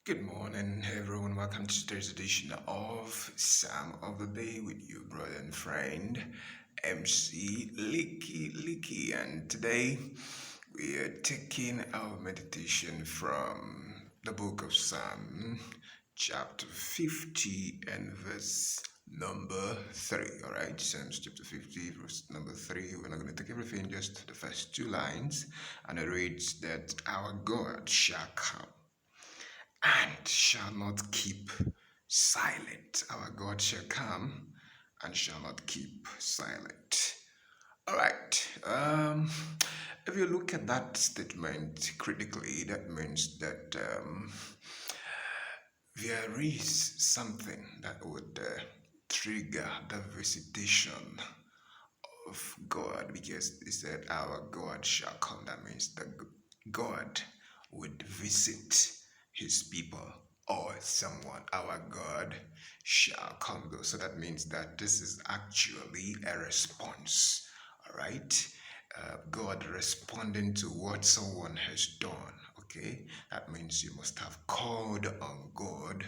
Good morning, everyone. Welcome to today's edition of Psalm of the Day with your brother and friend, MC Licky. And today we are taking our meditation from the book of Psalm, chapter 50 and verse number 3. All right, Psalms chapter 50, verse number 3. We're not going to take everything, just the first two lines. And it reads that our God shall come and shall not keep silent. Our God shall come and shall not keep silent. All right. If you look at that statement critically, that means that there is something that would trigger the visitation of God, because he said, "Our God shall come." That means that God would visit his people or someone. Our God shall come, though. So that means that this is actually a response. All right. God responding to what someone has done. Okay. That means you must have called on God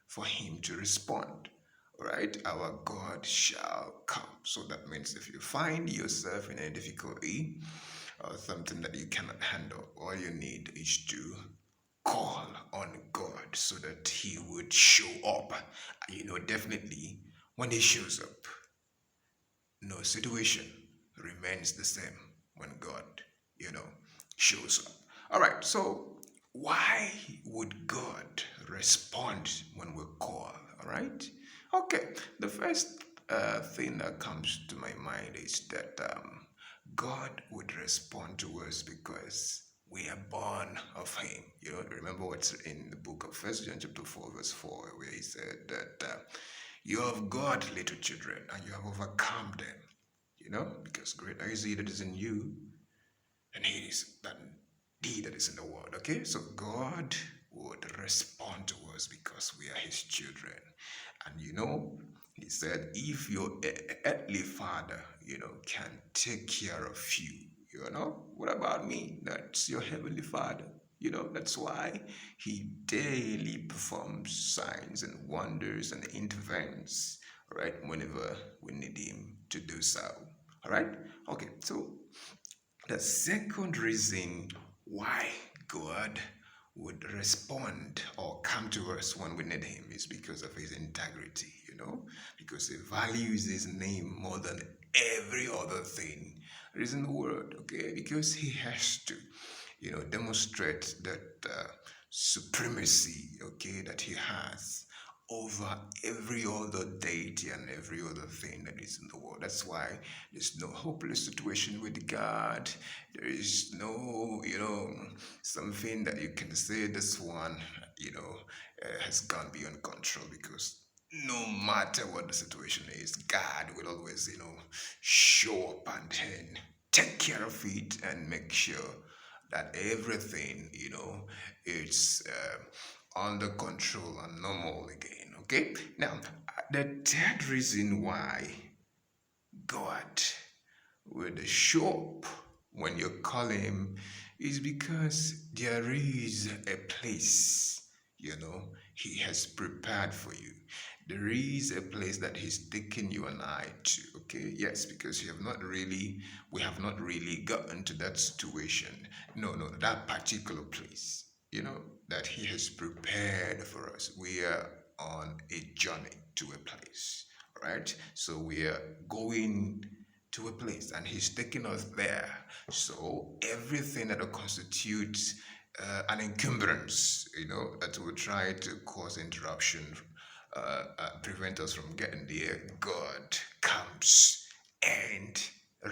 for him to respond. Right? Our God shall come. So that means if you find yourself in a difficulty or something that you cannot handle, all you need is to call on God so that He would show up. And definitely when He shows up, no situation remains the same when God, you know, shows up. All right, so why would God respond when we call? All right, okay. The first thing that comes to my mind is that God would respond to us because we are born of Him. Remember what's in the book of First John chapter 4, verse 4, where He said that you have got little children and you have overcome them. Because greater is He that is in you than he that is in the world. Okay, so God would respond to us because we are His children. And He said, if your earthly father, can take care of you, what about me? That's your heavenly father. That's why He daily performs signs and wonders and intervenes, right, whenever we need Him to do so. All right? Okay, so the second reason why God would respond or come to us when we need Him is because of His integrity, because He values His name more than every other thing that is in the world, okay? Because He has to, demonstrate that supremacy, okay, that He has over every other deity and every other thing that is in the world. That's why there's no hopeless situation with God. There is no, something that you can say this one, has gone beyond control, because no matter what the situation is, God will always, show up and take care of it and make sure that everything, it's under control and normal again. Okay? Now, the third reason why God would show up when you call Him is because there is a place, He has prepared for you. There is a place that He's taken you and I to. Okay, yes, because we have not really gotten to that situation. No, that particular place, that He has prepared for us. We are on a journey to a place. All right, so we are going to a place and He's taking us there. So everything that constitutes an encumbrance, that will try to cause interruption, prevent us from getting there, God comes and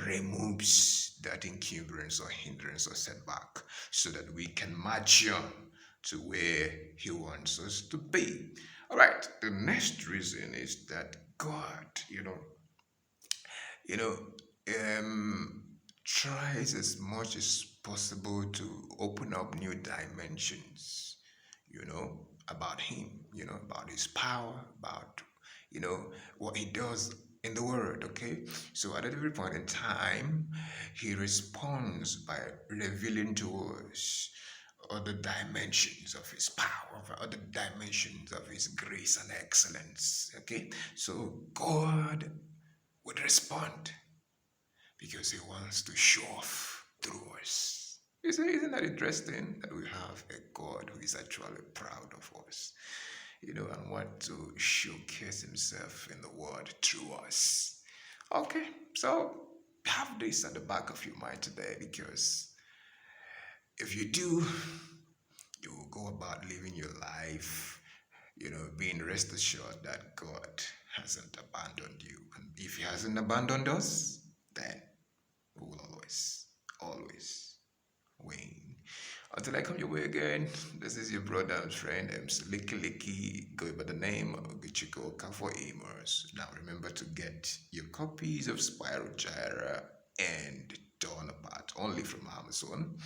removes that encumbrance or hindrance or setback so that we can march on to where He wants us to be. All right, the next reason is that God, you know, tries as much as possible to open up new dimensions, about Him, about His power, about, what He does in the world, okay? So at every point in time, He responds by revealing to us other dimensions of His power, other dimensions of His grace and excellence. Okay, so God would respond because He wants to show off through us. You see, isn't that interesting that we have a God who is actually proud of us, and want to showcase Himself in the world through us? Okay, so have this at the back of your mind today, because if you do, you will go about living your life, being rest assured that God hasn't abandoned you. And if He hasn't abandoned us, then we will always win. Until I come your way again, this is your brother and friend, MC Licky Licky, going by the name of Gichiko Kafo Amos. Now remember to get your copies of Spiral Gyra and Dawn Apart only from Amazon.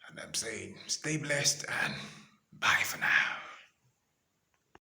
And I'm saying, stay blessed and bye for now.